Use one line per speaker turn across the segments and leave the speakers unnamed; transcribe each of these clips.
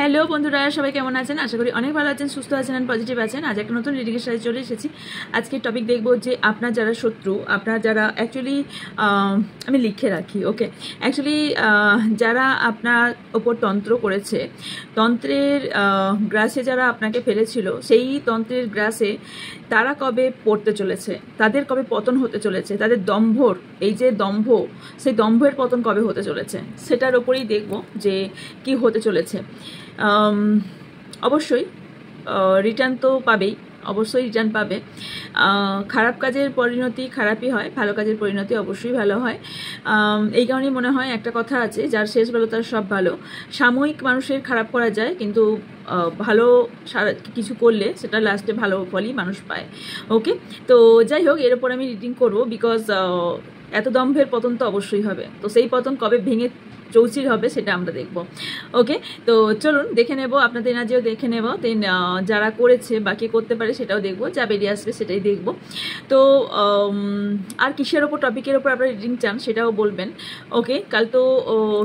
Hello বন্ধুরা, সবাই কেমন আছেন? আশা করি অনেক ভালো আছেন, সুস্থ আছেন আর পজিটিভ আছেন। আজ একটা নতুন রিডিংয়ের সাথে চলে এসেছি। আজকে টপিক দেখবো যে আপনার যারা শত্রু, আপনার যারা অ্যাকচুয়ালি আমি লিখে রাখি, ওকে, অ্যাকচুয়ালি যারা আপনার ওপর তন্ত্র করেছে, তন্ত্রের গ্রাসে যারা আপনাকে ফেলেছিল, সেই তন্ত্রের গ্রাসে তারা কবে পড়তে চলেছে, তাদের কবে পতন হতে চলেছে, তাদের দম্ভর, এই যে দম্ভ, সেই দম্ভের পতন কবে হতে চলেছে, সেটার ওপরেই দেখব যে কি হতে চলেছে। অবশ্যই রিটার্ন তো পাবেই, অবশ্যই রিটার্ন পাবে। খারাপ কাজের পরিণতি খারাপই হয়, ভালো কাজের পরিণতি অবশ্যই ভালো হয়। এই কারণেই মনে হয় একটা কথা আছে, যার শেষ ভালো তার সব ভালো। সাময়িক মানুষের খারাপ করা যায়, কিন্তু ভালো কিছু করলে সেটা লাস্টে ভালো ফলই মানুষ পায়। ওকে, তো যাই হোক, এর উপর আমি রিডিং করবো, বিকজ এত দম্ভের পতন তো অবশ্যই হবে। তো সেই পতন কবে ভেঙে চৌচির হবে সেটা আমরা দেখব। ওকে, তো চলুন দেখে নেব, আপনাদের এনার্জিও দেখে নেব, দেন যারা করেছে বা কে করতে পারে সেটাও দেখব, যা বেরিয়ে আসবে সেটাই দেখব। তো আর কিসের ওপর, টপিকের ওপর আপনারা রিডিং চান সেটাও বলবেন। ওকে, কাল তো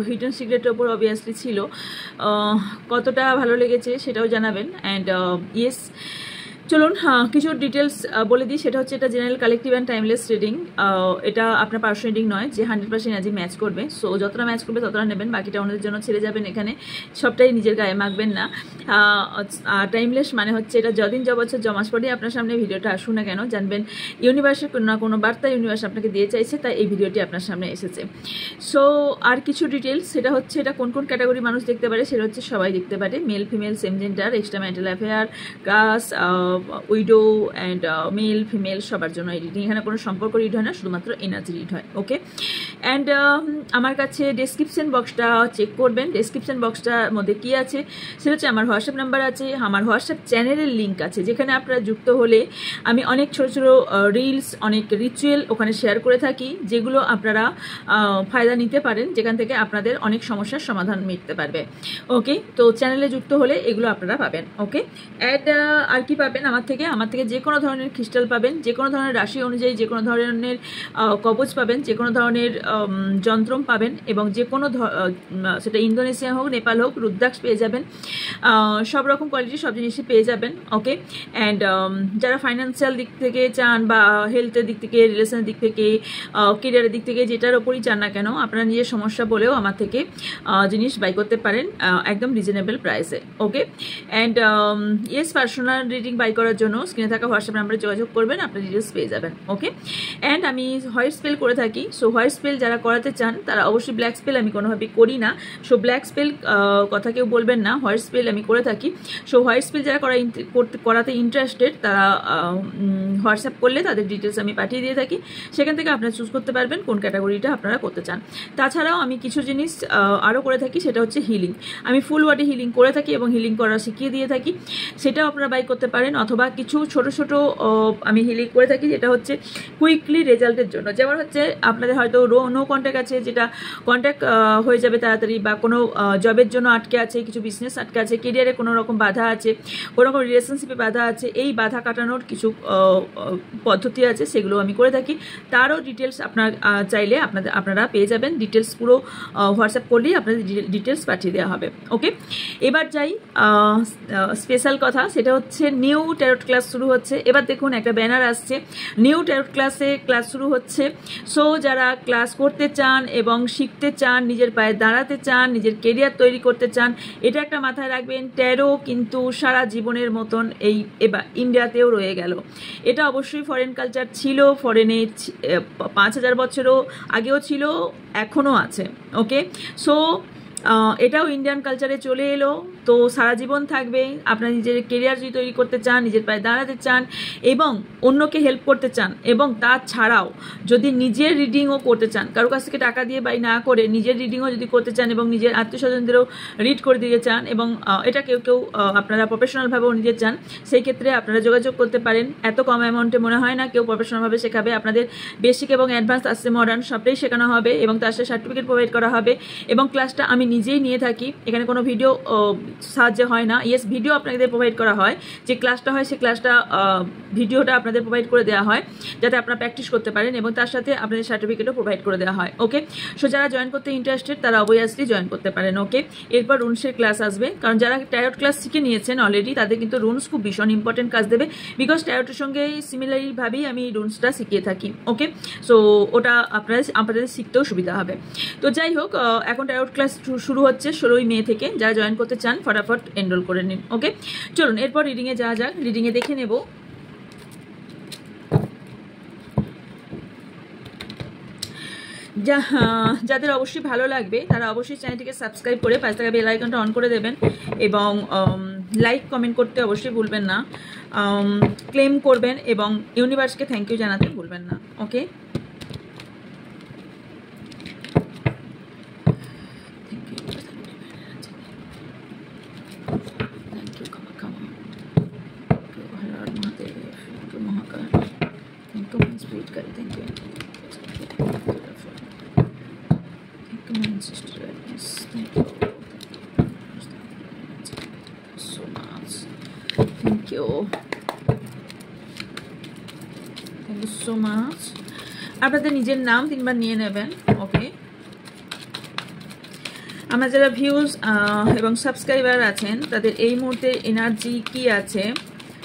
হিডেন সিক্রেটের ওপর অবভিয়াসলি ছিল, কতটা ভালো লেগেছে সেটাও জানাবেন। অ্যান্ড ইয়েস, চলুন কিছু ডিটেলস বলে দিই। সেটা হচ্ছে, এটা general collective and timeless reading. এটা আপনার পার্সোনাল রিডিং নয় যে 100% এনার্জি ম্যাচ করবে। সো যতটা ম্যাচ করবে ততটা নেবেন, বাকিটা অন্যদের জন্য ছেড়ে যাবেন। এখানে সবটাই নিজের গায়ে মাখবেন না। টাইমলেস মানে হচ্ছে, এটা যদিন বছর জমাস পরেই আপনার সামনে ভিডিওটা আসুন না কেন, জানবেন ইউনিভার্সের কোনো না কোনো বার্তা ইউনিভার্স আপনাকে দিয়ে চাইছে, তাই এই ভিডিওটি আপনার সামনে এসেছে। সো আর কিছু ডিটেলস, সেটা হচ্ছে এটা কোন কোন ক্যাটাগরি মানুষ দেখতে পারে, সেটা হচ্ছে সবাই দেখতে পারে, male female same gender, extra marital affair, caste, widow and male female সবার জন্য এই রিডিং। এখানে কোনো সম্পর্ক রিড হয় না, শুধুমাত্র এনার্জি রিড হয়। ওকে, অ্যান্ড আমার কাছে ডেসক্রিপশন বক্সটা চেক করবেন। ডেসক্রিপশন বক্সটার মধ্যে কি আছে, সেটা হচ্ছে আমার হোয়াটসঅ্যাপ নাম্বার আছে, আমার হোয়াটসঅ্যাপ চ্যানেলের লিঙ্ক আছে, যেখানে আপনারা যুক্ত হলে আমি অনেক ছোটো ছোটো রিলস, অনেক রিচুয়াল ওখানে শেয়ার করে থাকি, যেগুলো আপনারা ফায়দা নিতে পারেন, যেখান থেকে আপনাদের অনেক সমস্যার সমাধান মিটতে পারবে। ওকে, তো চ্যানেলে যুক্ত হলে এগুলো আপনারা পাবেন। ওকে, অ্যান্ড আর কি পাবেন আমার থেকে যে কোনো ধরনের ক্রিস্টাল পাবেন, যে কোনো ধরনের রাশি অনুযায়ী যে কোনো ধরনের কবচ পাবেন, যে কোনো ধরনের যন্ত্রম পাবেন, এবং যে কোনো সেটা ইন্দোনেশিয়া হোক, নেপাল হোক, রুদ্রাক্ষ পেয়ে যাবেন। সব রকম কোয়ালিটি সব জিনিসই পেয়ে যাবেন। ওকে, অ্যান্ড যারা ফাইন্যান্সিয়াল দিক থেকে চান, বা হেলথের দিক থেকে, রিলেশনের দিক থেকে, কেরিয়ারের দিক থেকে, যেটার ওপরই চান না কেন, আপনারা নিজের সমস্যা বলেও আমার থেকে জিনিস বাই করতে পারেন একদম রিজনেবল প্রাইসে। Okay, and yes, personal reading buy করার জন্য স্ক্রিনে থাকা হোয়াটসঅ্যাপ নাম্বারে যোগাযোগ করবেন, আপনার ডিটেলস পেয়ে যাবেন। ওকে, অ্যান্ড আমি হোয়াইট স্পেল করে থাকি। সো হোয়াইট স্পেল যারা করাতে চান তারা অবশ্যই, ব্ল্যাক স্পেল আমি কোনোভাবেই করি না। সো ব্ল্যাক স্পেল কথা কেউ বলবেন না, হোয়াইট স্পেল আমি করে থাকি। সো হোয়াইট স্পেল যারা করাতে ইন্টারেস্টেড, তারা হোয়াটসঅ্যাপ করলে তাদের ডিটেলস আমি পাঠিয়ে দিয়ে থাকি, সেখান থেকে আপনারা চুজ করতে পারবেন কোন ক্যাটাগরিটা আপনারা করতে চান। তাছাড়াও আমি কিছু জিনিস আরও করে থাকি, সেটা হচ্ছে হিলিং। আমি ফুল বডি হিলিং করে থাকি এবং হিলিং করা শিখিয়ে দিয়ে থাকি, সেটাও আপনারা বাই করতে পারেন। অথবা কিছু ছোট ছোট আমি হিলিং করে থাকি, যেটা হচ্ছে কুইকলি রেজাল্টের জন্য। যেমন হচ্ছে, আপনাদের হয়তো নো কন্ট্যাক্ট আছে, যেটা কন্ট্যাক্ট হয়ে যাবে তাড়াতাড়ি, বা কোনো জবের জন্য আটকে আছে, কিছু বিজনেস আটকে আছে, কেরিয়ারে কোনো রকম বাধা আছে, কোনো রকম রিলেশনশিপে বাধা আছে, এই বাধা কাটানোর কিছু পদ্ধতি আছে, সেগুলো আমি করে থাকি। তারও ডিটেলস আপনার চাইলে আপনারা পেয়ে যাবেন। ডিটেলস পুরো হোয়াটসঅ্যাপ করলেই আপনাদের ডিটেলস পাঠিয়ে দেওয়া হবে। ওকে, এবার যাই স্পেশাল কথা, সেটা হচ্ছে নিউ ট্যারোট ক্লাস শুরু হচ্ছে। এবার দেখুন, একটা ব্যানার আসছে, নিউ ট্যারোট ক্লাস শুরু হচ্ছে। সো যারা ক্লাস করতে চান এবং শিখতে চান, নিজের পায়ে দাঁড়াতে চান, নিজের কেরিয়ার তৈরি করতে চান, এটা একটা মাথায় রাখবেন, ট্যারো কিন্তু সারা জীবনের মতন এবার ইন্ডিয়াতেও রয়ে গেল। এটা অবশ্যই ফরেন কালচার ছিল, ফরেনে 5000 বছরও আগেও ছিল, এখনও আছে। ওকে, সো এটাও ইন্ডিয়ান কালচারে চলে এলো, তো সারা জীবন থাকবে। আপনার নিজের কেরিয়ার যদি তৈরি করতে চান, নিজের পায়ে দাঁড়াতে চান এবং অন্যকে হেল্প করতে চান, এবং তাছাড়াও যদি নিজের রিডিংও করতে চান, কারো কাছ থেকে টাকা দিয়ে বাই না করে নিজের রিডিংও যদি করতে চান, এবং নিজের আত্মীয় স্বজনদেরও রিড করে দিতে চান, এবং এটা কেউ আপনারা প্রফেশনালভাবেও নিতে চান, সেই ক্ষেত্রে আপনারা যোগাযোগ করতে পারেন। এত কম অ্যামাউন্টে মনে হয় না কেউ প্রফেশনালভাবে শেখাবে। আপনাদের বেসিক এবং অ্যাডভান্স আসছে, মডার্ন সবটাই শেখানো হবে, এবং তার সাথে সার্টিফিকেট প্রোভাইড করা হবে, এবং ক্লাসটা আমি নিজেই নিয়ে থাকি, এখানে কোনো ভিডিও সাহায্যে হয় না। ইয়েস, ভিডিও আপনাদের প্রোভাইড করা হয়, যে ক্লাসটা হয় সেই ক্লাসটা ভিডিওটা আপনাদের প্রোভাইড করে দেওয়া হয় যাতে আপনারা প্র্যাকটিস করতে পারেন, এবং তার সাথে আপনাদের সার্টিফিকেটও প্রোভাইড করে দেওয়া হয়। ওকে, সো যারা জয়েন করতে ইন্টারেস্টেড তারা অবভিয়াসলি জয়েন করতে পারেন। ওকে, এরপর রুনসের ক্লাস আসবে, কারণ যারা ট্যারট ক্লাস শিখে নিয়েছেন অলরেডি তাদের কিন্তু রুনস খুব ভীষণ ইম্পর্টেন্ট কাজ দেবে, বিকজ ট্যারটের সঙ্গে সিমিলারভাবেই আমি রুনসটা শিখিয়ে থাকি। ওকে, সো ওটা আপনাদের শিখতেও সুবিধা হবে। তো যাই হোক, এখন ট্যারট ক্লাস শুরু হচ্ছে 16ই মে থেকে। যারা জয়েন করতে চান ফটাফট এনরোল করে নিন। ওকে, চলুন এরপর রিডিংয়ে যাওয়া যাক। রিডিংয়ে দেখে নেব যাদের অবশ্যই ভালো লাগবে তারা অবশ্যই চ্যানেলটিকে সাবস্ক্রাইব করে পাশে থাকা বেল আইকনটা অন করে দেবেন, এবং লাইক কমেন্ট করতে অবশ্যই ভুলবেন না, ক্লেম করবেন এবং ইউনিভার্সকে থ্যাংক ইউ জানাতে ভুলবেন না। ওকে, সো মাচ। আপনাদের নিজের নাম 3বার নিয়ে নেবেন। ওকে, আমরা যারা ভিউজ এবং সাবস্ক্রাইবার আছেন তাদের এই মুহূর্তে এনার্জি কি আছে,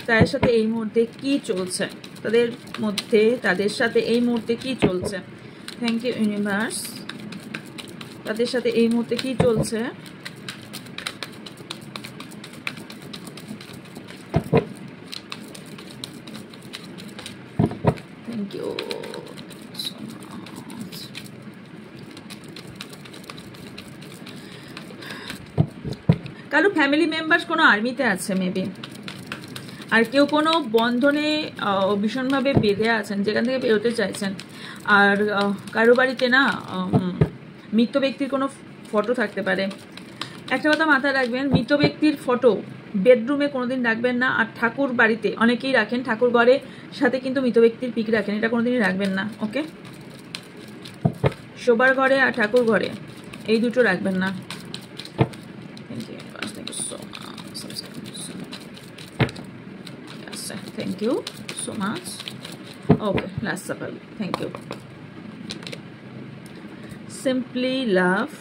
তাদের সাথে এই মুহূর্তে কি চলছে, তাদের সাথে এই মুহূর্তে কি চলছে। থ্যাংক ইউ ইউনিভার্স, তাদের সাথে এই মুহূর্তে কি চলছে। Thank you so much. কারো ফ্যামিলি মেম্বার্স কোনো আর্মিতে আছে মেবি, আর কেউ কোনো বন্ধনে ভীষণভাবে বেঁধে আছেন যেখান থেকে বেরোতে চাইছেন। আর কারো বাড়িতে না মৃত ব্যক্তির কোনো ফটো থাকতে পারে। একটা কথা মাথায় রাখবেন, মৃত ব্যক্তির ফটো বেডরুমে কোনোদিন রাখবেন না। আর ঠাকুর বাড়িতে অনেকেই রাখেন, ঠাকুর ঘরে সাথে কিন্তু মৃত ব্যক্তির পিক রাখেন, এটা কোনোদিনই রাখবেন না। ওকে, শোবার ঘরে আর ঠাকুর ঘরে এই দুটো রাখবেন না। Thank you so much. Okay, last supper. Thank you. Simply love,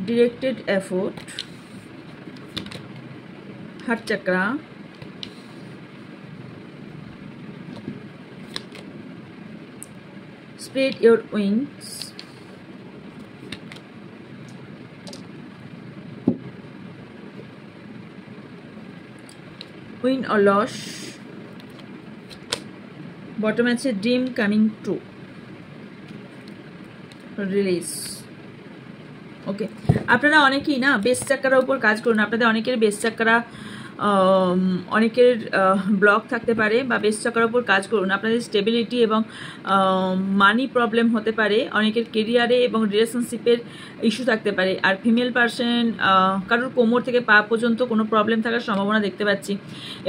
directed effort, heart chakra, spread your wings, win or loss, bottom আছে dream coming true, release. ওকে, আপনারা অনেকেই না বেস চাকরার উপর কাজ করুন। আপনাদের অনেকের বেস চাকরা অনেকের ব্লক থাকতে পারে, বা বেস চাকরার উপর কাজ করুন। আপনাদের স্টেবিলিটি এবং মানি প্রবলেম হতে পারে, অনেকের কেরিয়ারে এবং রিলেশনশিপের ইস্যু থাকতে পারে। আর ফিমেল পার্সন কারোর কোমর থেকে পা পর্যন্ত কোনো প্রবলেম থাকার সম্ভাবনা দেখতে পাচ্ছি।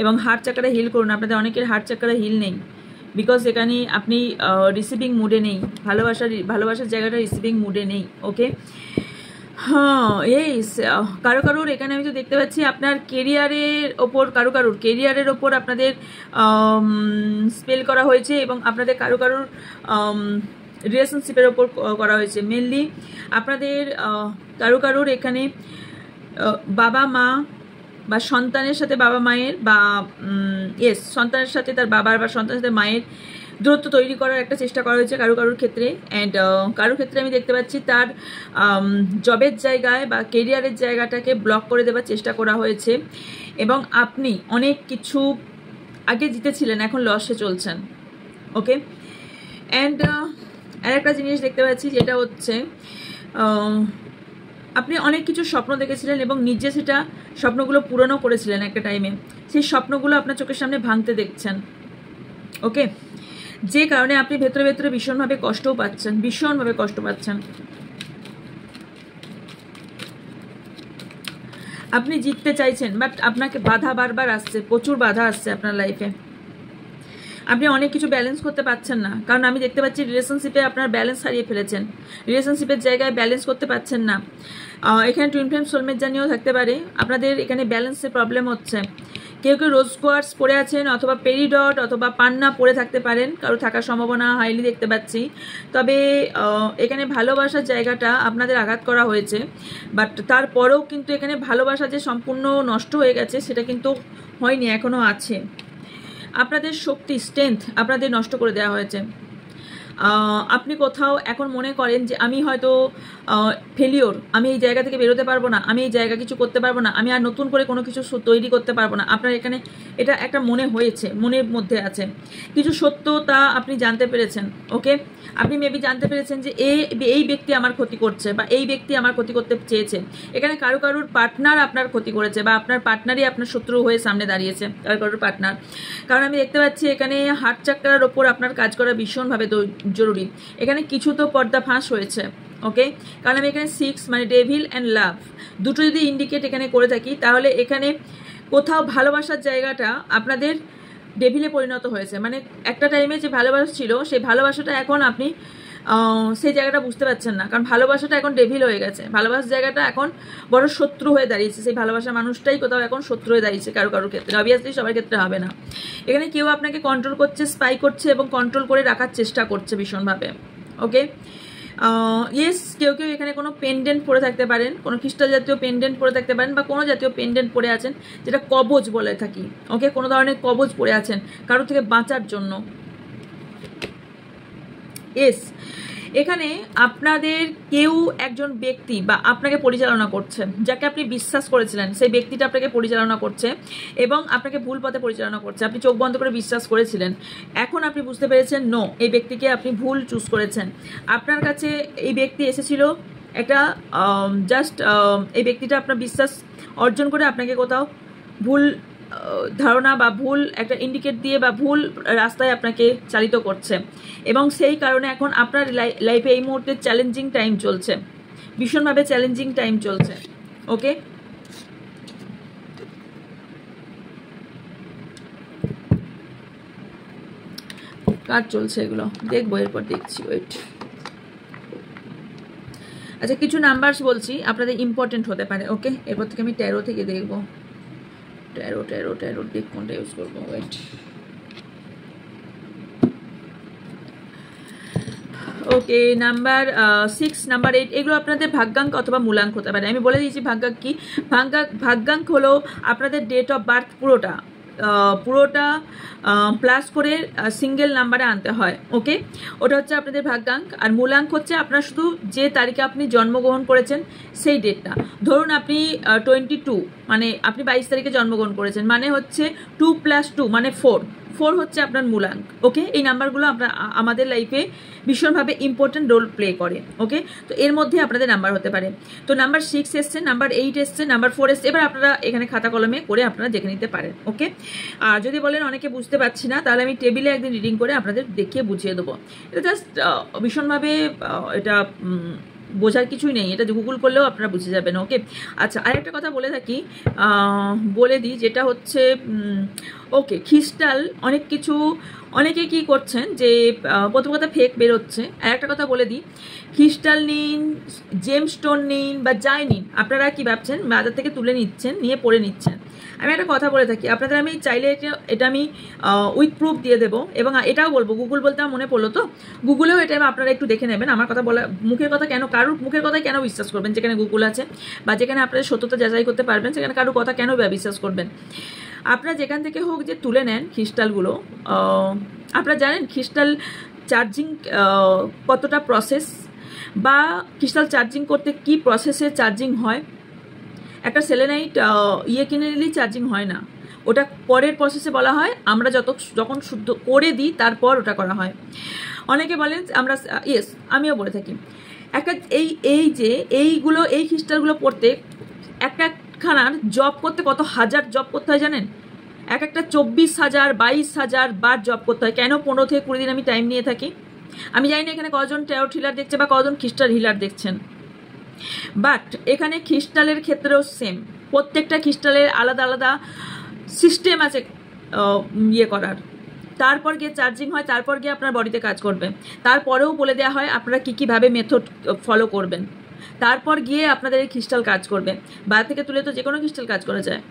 এবং হার্ট চাকরা হিল করুন। আপনাদের অনেকের হার্ট চাকরা হিল নেই, বিকজ এখানে আপনি রিসিভিং মুডে নেই, ভালোবাসার জায়গাটা রিসিভিং মুডে নেই। ওকে, হ্যাঁ, এই কারোর এখানে আমি তো দেখতে পাচ্ছি আপনার কেরিয়ারের ওপর কেরিয়ারের ওপর আপনাদের স্পেল করা হয়েছে, এবং আপনাদের কারোর রিলেশনশিপের ওপর করা হয়েছে। মেনলি আপনাদের কারোর এখানে বাবা মা বা সন্তানের সাথে বাবা মায়ের, বা সন্তানের সাথে তার বাবার বা সন্তানের সাথে মায়ের দূরত্ব তৈরি করার একটা চেষ্টা করা হয়েছে কারোর ক্ষেত্রে। অ্যান্ড কারোর ক্ষেত্রে আমি দেখতে পাচ্ছি তার জবের জায়গায় বা কেরিয়ারের জায়গাটাকে ব্লক করে দেওয়ার চেষ্টা করা হয়েছে, এবং আপনি অনেক কিছু আগে জিতেছিলেন, এখন লসে চলছেন। ওকে, অ্যান্ড আরেকটা জিনিস দেখতে পাচ্ছি যেটা হচ্ছে আপনি অনেক কিছু স্বপ্ন দেখেছিলেন এবং নিজে সেটা স্বপ্নগুলো পূরণও করেছিলেন একটা টাইমে। সেই স্বপ্নগুলো আপনার চোখের সামনে ভাঙতে দেখছেন। ওকে, যে কারণে আপনি ভেতরে ভেতরে ভীষণভাবে কষ্ট পাচ্ছেন। আপনি জিততে চাইছেন, বাট আপনাকে বাধা বারবার আসছে, প্রচুর বাধা আসছে আপনার লাইফে। আপনি অনেক কিছু ব্যালেন্স করতে পারছেন না, কারণ আমি দেখতে পাচ্ছি রিলেশনশিপে আপনার ব্যালেন্স হারিয়ে ফেলেছেন, রিলেশনশিপের জায়গায় ব্যালেন্স করতে পারছেন না। এখানে টুইন ফ্লেম সোলমেট জানিয়েও থাকতে পারে, আপনাদের এখানে ব্যালেন্সের প্রবলেম হচ্ছে। কেউ কেউ রোজ কোয়ার্টস পরে আছেন, অথবা পেরিডট অথবা পান্না পরে থাকতে পারেন, কারো থাকার সম্ভাবনা হাইলি দেখতে পাচ্ছি। তবে এখানে ভালোবাসার জায়গাটা আপনাদের আঘাত করা হয়েছে, বাট তারপরেও কিন্তু এখানে ভালোবাসা যে সম্পূর্ণ নষ্ট হয়ে গেছে সেটা কিন্তু হয়নি, এখনও আছে। আপনাদের শক্তি, স্ট্রেংথ আপনাদের নষ্ট করে দেওয়া হয়েছে। আপনি কোথাও এখন মনে করেন যে আমি হয়তো ফেলিওর, আমি এই জায়গা থেকে বেরোতে পারবো না, আমি এই জায়গা কিছু করতে পারবো না, আমি আর নতুন করে কোনো কিছু তৈরি করতে পারবো না। আপনার এখানে এটা একটা মনে হয়েছে, মনের মধ্যে আছে কিছু সত্য, তা আপনি জানতে পেরেছেন। ওকে, আপনি মেবি জানতে পেরেছেন যে এই ব্যক্তি আমার ক্ষতি করছে, বা এই ব্যক্তি আমার ক্ষতি করতে চেয়েছে। এখানে কারুর পার্টনার আপনার ক্ষতি করেছে, বা আপনার পার্টনারই আপনার শত্রু হয়ে সামনে দাঁড়িয়েছে, কারুর পার্টনার। কারণ আমি দেখতে পাচ্ছি এখানে হার্ট চাকরার ওপর আপনার কাজ করা ভীষণভাবে জরুরি। এখানে কিছু তো পর্দা ফাঁস হয়েছে। ওকে, কারণ আমি এখানে 6 মানে ডেভিল অ্যান্ড লাভ দুটো যদি ইন্ডিকেট এখানে করে থাকি, তাহলে এখানে কোথাও ভালোবাসার জায়গাটা আপনাদের ডেভিলে পরিণত হয়েছে। মানে একটা টাইমে যে ভালোবাসা ছিল, সেই ভালোবাসাটা এখন আপনি সেই জায়গাটা বুঝতে পারছেন না, কারণ ভালোবাসাটা এখন ডেভিল হয়ে গেছে। ভালোবাসার জায়গাটা এখন বড় শত্রু হয়ে দাঁড়িয়েছে, সেই ভালোবাসার মানুষটাই কোথাও এখন শত্রু হয়ে দাঁড়িয়েছে কারোর ক্ষেত্রে। অবভিয়াসলি সবার ক্ষেত্রে হবে না। এখানে কেউ আপনাকে কন্ট্রোল করছে, স্পাই করছে এবং কন্ট্রোল করে রাখার চেষ্টা করছে ভীষণভাবে। ওকে, ইয়েস, কেউ কেউ এখানে কোনো পেন্ডেন্ট পরে থাকতে পারেন, কোনো খ্রিস্টাল জাতীয় পেন্ডেন্ট পরে থাকতে পারেন, বা কোনো জাতীয় পেন্ডেন্ট পরে আছেন যেটা কবচ বলে থাকি। ওকে, কোনো ধরনের কবচ পরে আছেন কারো থেকে বাঁচার জন্য। ইয়েস, এখানে আপনাদের কেউ একজন ব্যক্তি বা আপনাকে পরিচালনা করছে, যাকে আপনি বিশ্বাস করেছিলেন সেই ব্যক্তিটা আপনাকে পরিচালনা করছে এবং আপনাকে ভুল পথে পরিচালনা করছে। আপনি চোখ বন্ধ করে বিশ্বাস করেছিলেন, এখন আপনি বুঝতে পেরেছেন নো, এই ব্যক্তিকে আপনি ভুল চুজ করেছেন। আপনার কাছে এই ব্যক্তি এসেছিল একটা জাস্ট এই ব্যক্তিটা আপনার বিশ্বাস অর্জন করে আপনাকে কোথাও ভুল ধারণা বা ভুল একটা ইন্ডিকেট দিয়ে বা ভুল রাস্তায় আপনাকে চালিত করছে, এবং সেই কারণে এখন আপনার লাইফে এই মুহূর্তে চ্যালেঞ্জিং টাইম চলছে, ভীষণভাবে চ্যালেঞ্জিং টাইম চলছে। ওকে, কার চলছে এগুলো দেখবো, এরপর দেখছি। ওয়েট, আচ্ছা কিছু নাম্বারস বলছি, আপনাদের ইম্পর্টেন্ট হতে পারে। ওকে, এরপর থেকে আমি ট্যারো থেকে দেখবো। ট্যারো দেখ কোনটা ইউজ করবো। ওয়েট, ওকে, নাম্বার 6, নাম্বার 8 এগুলো আপনাদের ভাগ্যাঙ্ক অথবা মূলাঙ্ক হতে পারে। আমি বলে দিয়েছি ভাগ্যাঙ্ক কি। ভাগ্যাঙ্ক হলো আপনাদের ডেট অফ বার্থ পুরোটা প্লাস করে সিঙ্গেল নাম্বারে আনতে হয়। ওকে, ওটা হচ্ছে আপনাদের ভাগ্যাঙ্ক। আর মূলাঙ্ক হচ্ছে আপনার শুধু যে তারিখে আপনি জন্মগ্রহণ করেছেন সেই ডেটটা। ধরুন আপনি 22, মানে আপনি 22 তারিখে জন্মগ্রহণ করেছেন, মানে হচ্ছে 2 + 2 মানে 4 হচ্ছে আপনার মূলাঙ্ক। ওকে, এই নাম্বারগুলো আমাদের লাইফে ভীষণভাবে ইম্পর্টেন্ট রোল প্লে করে। ওকে, তো এর মধ্যে আপনাদের নাম্বার হতে পারে। তো নাম্বার 6 এসছে, নাম্বার 8 এসছে, নাম্বার 4 এসছে। এবার আপনারা এখানে খাতা কলমে করে আপনারা দেখে নিতে পারেন। ওকে, আর যদি বলেন অনেকে বুঝতে পারছি না, তাহলে আমি টেবিলে একদিন রিডিং করে আপনাদের দেখিয়ে বুঝিয়ে দেবো। এটা জাস্ট ভীষণভাবে এটা বোঝার কিছুই নেই, এটা গুগল করলেও আপনারা বুঝে যাবেন। ওকে, আচ্ছা আরেকটা কথা বলে দিই, যেটা হচ্ছে ওকে ক্রিস্টাল অনেকে কি করছেন যে প্রথম কথা ফেক বেরোচ্ছে। আর একটা কথা বলে দিই, ক্রিস্টাল নিন, জেমস্টোন নিন বা যাই নিন, আপনারা কি ভাবছেন বাজার থেকে তুলে নিচ্ছেন, নিয়ে পরে নিচ্ছেন। আমি একটা কথা বলে থাকি আপনাদের, আমি চাইলে এটা আমি উইথ প্রুফ দিয়ে দেবো, এবং এটাও বলবো, গুগল বলতে আমার মনে পড়লো তো, গুগলেও এটা আপনারা একটু দেখে নেবেন। আমার কথা বলা, মুখের কথা কেন, কারোর মুখের কথাই কেন বিশ্বাস করবেন যেখানে গুগল আছে, বা যেখানে আপনাদের সত্যতা যাচাই করতে পারবেন, সেখানে কারোর কথা কেন বিশ্বাস করবেন। আপনারা যেখান থেকে হোক যে তুলে নেন ক্রিস্টালগুলো, আপনারা জানেন ক্রিস্টাল চার্জিং কতটা প্রসেস, বা ক্রিস্টাল চার্জিং করতে কি প্রসেসে চার্জিং হয়। একটা সেলেনাইট কিনে নিলেই চার্জিং হয় না, ওটা পরের প্রসেসে বলা হয়। আমরা যখন শুদ্ধ করে দিই তারপর ওটা করা হয়। অনেকে বলেন আমরা, ইয়েস আমিও বলে থাকি, একটা এই ক্রিস্টালগুলো পড়তে একখানার জব করতে কত হাজার জব করতে হয় জানেন? একটা 24,000 22,000 বার জব করতে হয়। কেন 15 থেকে 20 দিন আমি টাইম নিয়ে থাকি? আমি জানি না এখানে কজন ট্যারট হিলার দেখছে বা কজন ক্রিস্টাল হিলার দেখছেন, বাট এখানে ক্রিস্টালের ক্ষেত্রেও সেম। প্রত্যেকটা ক্রিস্টালের আলাদা আলাদা সিস্টেম আছে করার। তারপর গিয়ে চার্জিং হয়, তারপর গিয়ে আপনার বডিতে কাজ করবে। তারপরেও বলে দেওয়া হয় আপনারা কী কীভাবে মেথড ফলো করবেন, তারপর গিয়ে আপনাদের এই ক্রিস্টাল কাজ করবে। বাইরে থেকে তুলে তো যে কোনো ক্রিস্টাল কাজ করা যায়,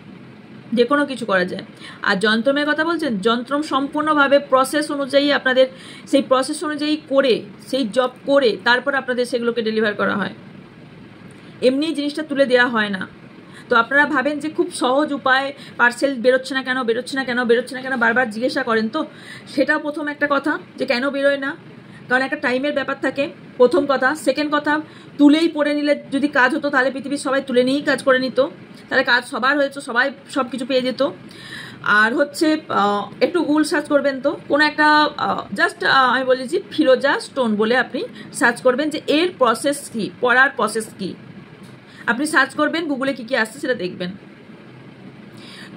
যে কোনো কিছু করা যায়। আর যন্ত্রমের কথা বলছেন, যন্ত্রম সম্পূর্ণভাবে প্রসেস অনুযায়ী আপনাদের সেই প্রসেস অনুযায়ী করে, সেই জব করে তারপর আপনাদের সেগুলোকে ডেলিভার করা হয়, এমনি জিনিসটা তুলে দেওয়া হয় না। তো আপনারা ভাবেন যে খুব সহজ উপায়, পার্সেল বেরোচ্ছে না কেন, বেরোচ্ছে না কেন, বেরোচ্ছে না কেন বারবার জিজ্ঞাসা করেন। তো সেটাও প্রথম একটা কথা যে কেন বেরোয় না, কারণ একটা টাইমের ব্যাপার থাকে, প্রথম কথা। সেকেন্ড কথা, তুলেই পড়ে নিলে যদি কাজ হতো তাহলে পৃথিবীর সবাই তুলে নিয়েই কাজ করে নিত, তাহলে কাজ সবার হয়েছে, সবাই সব কিছু পেয়ে যেত। আর হচ্ছে একটু গুগল সার্চ করবেন, তো কোনো একটা জাস্ট আমি বলেছি ফিরোজা স্টোন বলে আপনি সার্চ করবেন যে এর প্রসেস কী, পড়ার প্রসেস কী, আপনি সার্চ করবেন গুগলে কী কী আসছে সেটা দেখবেন।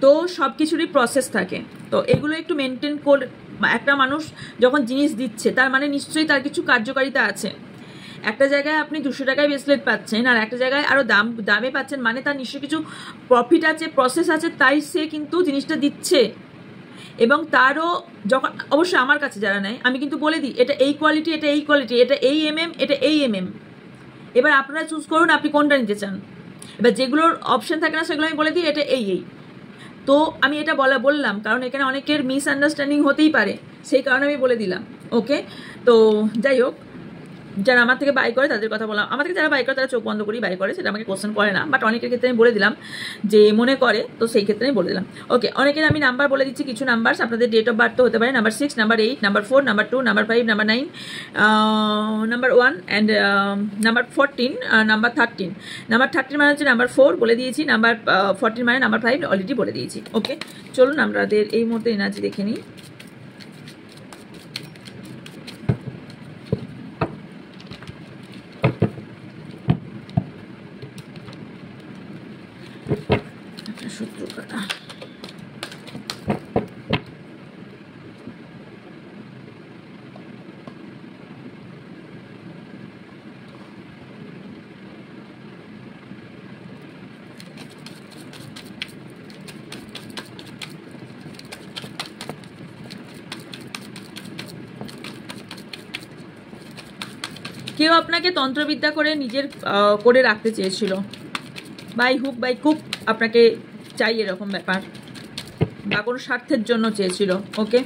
তো সব কিছুরই প্রসেস থাকে, তো এগুলো একটু মেনটেন করে। একটা মানুষ যখন জিনিস দিচ্ছে তার মানে নিশ্চয়ই তার কিছু কার্যকারিতা আছে। একটা জায়গায় আপনি 200 টাকায় ব্রেসলেট পাচ্ছেন আর একটা জায়গায় আরও দামে পাচ্ছেন, মানে তার নিশ্চয়ই কিছু প্রফিট আছে, প্রসেস আছে, তাই সে কিন্তু জিনিসটা দিচ্ছে। এবং তারও যখন অবশ্যই আমার কাছে যারা নেয় আমি কিন্তু বলে দিই এটা এই কোয়ালিটি, এটা এই কোয়ালিটি, এটা এই এটা এই এবার আপনারা চুজ করুন আপনি কোনটা নিতে চান। এবার যেগুলোর অপশন থাকে না সেগুলো আমি বলে দিই এটা এই। তো আমি এটা বললাম কারণ এখানে অনেকের মিসআন্ডারস্ট্যান্ডিং হতেই পারে, সেই কারণে আমি বলে দিলাম। ওকে, তো যাই হোক, যারা আমার থেকে বাই করে তাদের কথা বললাম। আমার থেকে যারা বাই করে তারা চোখ বন্ধ করেই বাই করে, সেটা আমাকে কোশ্চেন করে না, বাট অনেকের ক্ষেত্রে আমি বলে দিলাম যে মনে করে, তো সেই ক্ষেত্রে আমি বলে দিলাম। ওকে, অনেকের আমি নাম্বার বলে দিচ্ছি, কিছু নাম্বার আপনাদের ডেট অফ বার্থ তো হতে পারে number 6, number 8, number 4, number 2, number 5, number 9, number 1 and number 14, number 13। Number 13 মানে হচ্ছে নাম্বার 4 বলে দিয়েছি, নাম্বার 14 মানে নাম্বার 5 অলরেডি বলে দিয়েছি। ওকে, চলুন আমাদের এই মুহূর্তে এনার্জি দেখে নিই। কেউ আপনাকে তন্ত্রবিদ্যা করে নিজের করে রাখতে চেয়েছিল, বাই হুক বাই কুক আপনাকে চাই এরকম ব্যাপার, বা কোনো স্বার্থের জন্য চেয়েছিল। ওকে,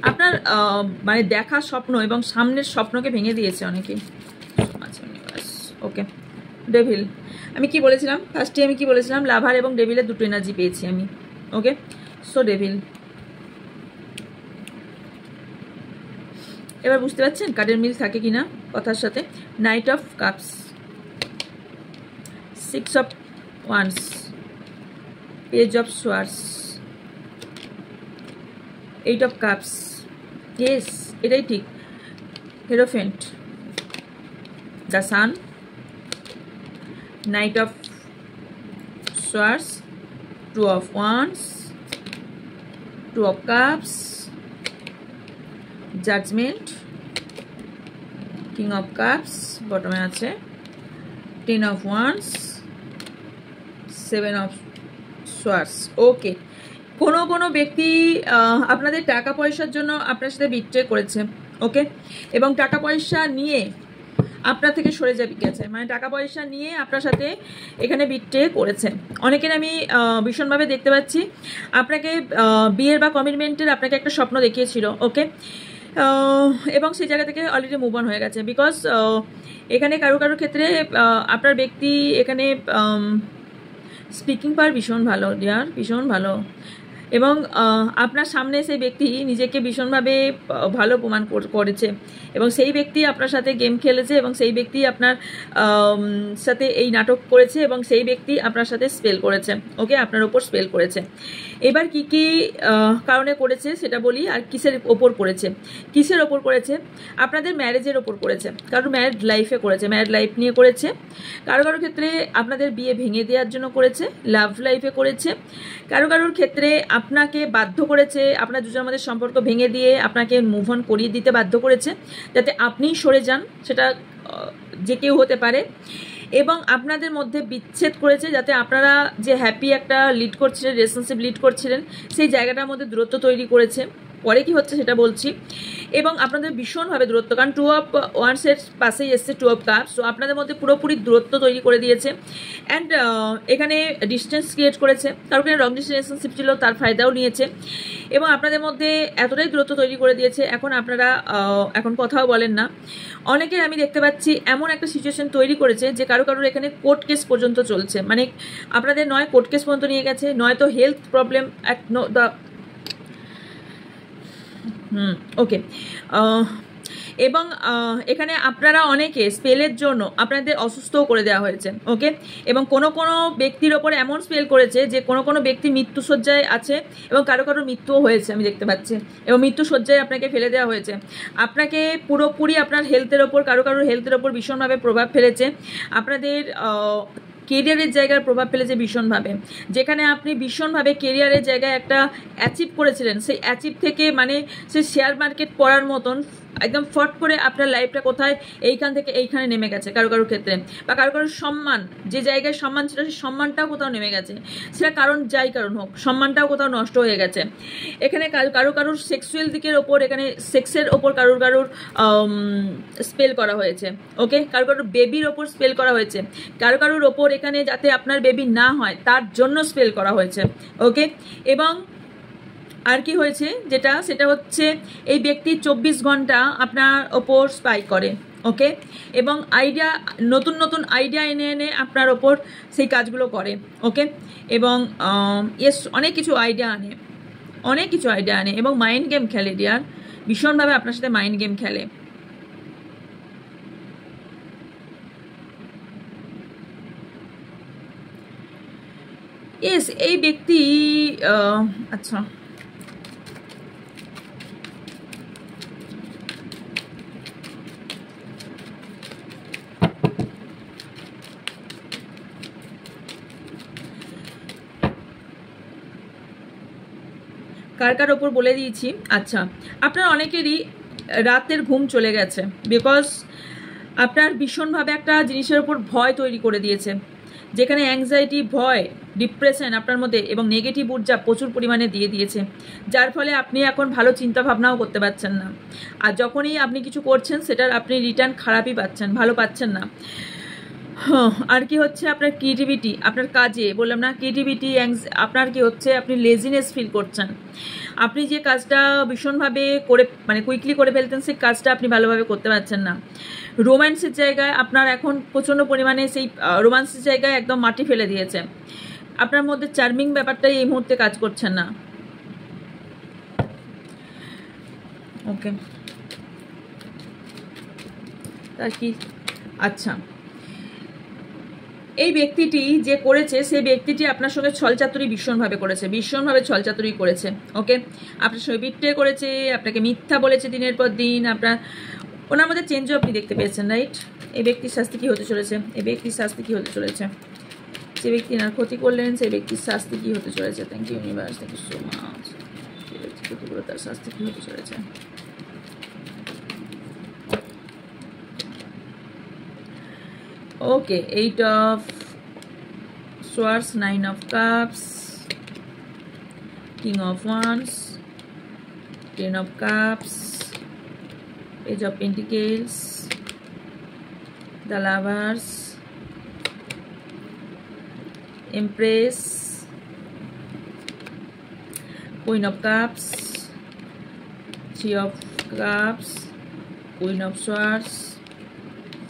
আপনার মানে দেখা স্বপ্ন এবং সামনের স্বপ্নকে ভেঙে দিয়েছে অনেকেই। ওকে, ডেভিল আমি কি বলেছিলাম ফার্স্টে, আমি কি বলেছিলাম লাভার এবং ডেভিলের দুটো এনার্জি পেয়েছি আমি। ওকে, সো ডেভিল এবার বুঝতে পারছেন কার্ডের মিল থাকে কিনা কথার সাথে। Knight of cups, 6 of wands, page of swords, 8 of cups, yes এটাই ঠিক, hierophant, the sun, knight of swords, 2 of wands, 2 of cups, judgement, king of cups বটমে আছে, 10 of wands, 7 of swords. Okay, কোনো ব্যক্তি আপনাদের টাকা পয়সার জন্য আপনার সাথে বিট্রে করেছে। ওকে, এবং টাকা পয়সা নিয়ে আপনার থেকে সরে যাবে গেছে, মানে টাকা পয়সা নিয়ে আপনার সাথে এখানে বিট্রে করেছে। অনেকের আমি ভীষণভাবে দেখতে পাচ্ছি আপনাকে বিয়ের বা কমিটমেন্টের আপনাকে একটা স্বপ্ন দেখিয়েছিল। ওকে, এবং সেই জায়গা থেকে অলরেডি মুভ অন হয়ে গেছে, বিকজ এখানে কারো ক্ষেত্রে আপনার ব্যক্তি এখানে স্পিকিং পাওয়ার ভীষণ ভালো ডিয়ার, ভীষণ ভালো, এবং আপনার সামনে সেই ব্যক্তি নিজেকে ভীষণভাবে ভালো প্রমাণ করেছে, এবং সেই ব্যক্তি আপনার সাথে গেম খেলেছে, এবং সেই ব্যক্তি আপনার সাথে এই নাটক করেছে, এবং সেই ব্যক্তি আপনার সাথে স্পেল করেছে। ওকে, আপনার ওপর স্পেল করেছে। এবার কি কি কারণে করেছে সেটা বলি, আর কিসের ওপর করেছে, কিসের ওপর করেছে, আপনাদের ম্যারেজের ওপর করেছে, কারো ম্যারেড লাইফে করেছে, ম্যারেড লাইফ নিয়ে করেছে, কারো ক্ষেত্রে আপনাদের বিয়ে ভেঙে দেওয়ার জন্য করেছে, লাভ লাইফে করেছে, কারোর ক্ষেত্রে আপনাকে বাধ্য করেছে, আপনার দুজনের মধ্যে সম্পর্ক ভেঙে দিয়ে আপনাকে মুভ অন করিয়ে দিতে বাধ্য করেছে যাতে আপনি সরে যান, সেটা যে কেউ হতে পারে। এবং আপনাদের মধ্যে বিচ্ছেদ করেছে, যাতে আপনারা যে হ্যাপি একটা লিড করছিলেন, রিলেশনশিপ লিড করছিলেন, সেই জায়গাটার মধ্যে দূরত্ব তৈরি করেছে। পরে কি হচ্ছে সেটা বলছি। এবং আপনাদের ভীষণভাবে দূরত্ব, কারণ 2 অফ ওয়ান্সের পাশেই এসছে 2 অফ কাপস, তো আপনাদের মধ্যে পুরোপুরি দূরত্ব তৈরি করে দিয়েছে। অ্যান্ড এখানে ডিস্টেন্স ক্রিয়েট করেছে, কারণ এখানে লং ডিস্টেন্স রিলেশনশিপ ছিল, তার ফায়দাও নিয়েছে। এবং আপনাদের মধ্যে এতটাই দূরত্ব তৈরি করে দিয়েছে, এখন আপনারা এখন কথাও বলেন না। অনেকের আমি দেখতে পাচ্ছি এমন একটা সিচুয়েশন তৈরি করেছে যে কারোর এখানে কোর্ট কেস পর্যন্ত চলছে, মানে আপনাদের নয় কোর্ট কেস পর্যন্ত নিয়ে গেছে, নয়তো হেলথ প্রবলেম ওকে। এবং এখানে আপনারা অনেকে স্পেলের জন্য আপনাদের অসুস্থও করে দেওয়া হয়েছে। ওকে, এবং কোনো ব্যক্তির ওপর এমন স্পেল করেছে যে কোনো ব্যক্তি মৃত্যুশয্যায় আছে, এবং কারো মৃত্যুও হয়েছে আমি দেখতে পাচ্ছি, এবং মৃত্যুশয্যায় আপনাকে ফেলে দেওয়া হয়েছে। আপনাকে পুরোপুরি আপনার হেলথের ওপর, কারোর হেলথের ওপর ভীষণভাবে প্রভাব ফেলেছে। আপনাদের কেরিয়ারের জায়গার প্রভাব ফেলেছে ভীষণভাবে, যেখানে আপনি ভীষণভাবে কেরিয়ারের জায়গায় একটা অ্যাচিভ করেছিলেন, সেই অ্যাচিভ থেকে মানে সে শেয়ার মার্কেট পড়ার মতন একদম ফট করে আপনার লাইফটা কোথায় এইখান থেকে এইখানে নেমে গেছে কারোর ক্ষেত্রে। বা কারোর সম্মান, যে জায়গায় সম্মান ছিল সেই সম্মানটাও কোথাও নেমে গেছে, সেটা কারণ হোক, সম্মানটাও কোথাও নষ্ট হয়ে গেছে। এখানে কারোর সেক্সুয়াল দিকের ওপর, এখানে সেক্সের ওপর কারোর স্পেল করা হয়েছে। ওকে, কারোর বেবির ওপর স্পেল করা হয়েছে, কারোর ওপর এখানে যাতে আপনার বেবি না হয় তার জন্য স্পেল করা হয়েছে। ওকে, এবং আর কি হয়েছে সেটা হচ্ছে এই ব্যক্তি 24 ঘন্টা আপনার ওপর স্পাই করে। ওকে, এবং নতুন আইডিয়া এনে আপনার ওপর সেই কাজগুলো করে। ওকে, এবং অনেক কিছু আইডিয়া আনে এবং মাইন্ড গেম খেলে ডিয়ার, ভীষণভাবে আপনার সাথে মাইন্ড গেম খেলে। এই ব্যক্তি আচ্ছা, কার ওপর বলে দিয়েছি। আচ্ছা, আপনার অনেকেরই রাতের ঘুম চলে গেছে, বিকজ আপনার ভীষণভাবে একটা জিনিসের উপর ভয় তৈরি করে দিয়েছে, যেখানে অ্যাংজাইটি, ভয়, ডিপ্রেশন আপনার মধ্যে এবং নেগেটিভ ঊর্জা প্রচুর পরিমাণে দিয়ে দিয়েছে, যার ফলে আপনি এখন ভালো চিন্তা ভাবনাও করতে পারছেন না। আর যখনই আপনি কিছু করছেন সেটার আপনি রিটার্ন খারাপই পাচ্ছেন, ভালো পাচ্ছেন না। আর কি হচ্ছে, আপনার ক্রিয়েটিভিটি, আপনার কাজে বললাম না ক্রিয়েটিভিটি, আপনার কি হচ্ছে, আপনি লেজিনেস ফিল করছেন। আপনি যে কাজটা ভীষণভাবে করে মানে কুইকলি করে ফেলতেন, সেই কাজটা আপনি ভালোভাবে করতে পারছেন না। রোম্যান্সের জায়গায় আপনার এখন প্রচণ্ড পরিমাণে সেই রোম্যান্সের জায়গায় একদম মাটি ফেলে দিয়েছে। আপনার মধ্যে চার্মিং ব্যাপারটাই এই মুহূর্তে কাজ করছেন না। ওকে, তার কি আচ্ছা, এই ব্যক্তিটি যে করেছে সেই ব্যক্তিটি আপনার সঙ্গে ছলচাতুরি ভীষণভাবে ছলচাতুরি করেছে। ওকে, আপনার সঙ্গে বিট্রে করেছে, আপনাকে মিথ্যা বলেছে দিনের পর দিন, ওনার মধ্যে চেঞ্জও আপনি দেখতে পেয়েছেন, রাইট? এই ব্যক্তির শাস্তি কি হতে চলেছে? যে ব্যক্তি না ক্ষতি করলেন সেই ব্যক্তির শাস্তি কি হতে চলেছে? Thank you universe, thank you so much. যে ব্যক্তি ক্ষতি করে তার শাস্তি কি হতে চলেছে? Okay, 8 of Swords, 9 of Cups, King of Wands, 10 of Cups, Page of Pentacles, the Lovers, Empress, Queen of Cups, 3 of Cups, Queen of Swords,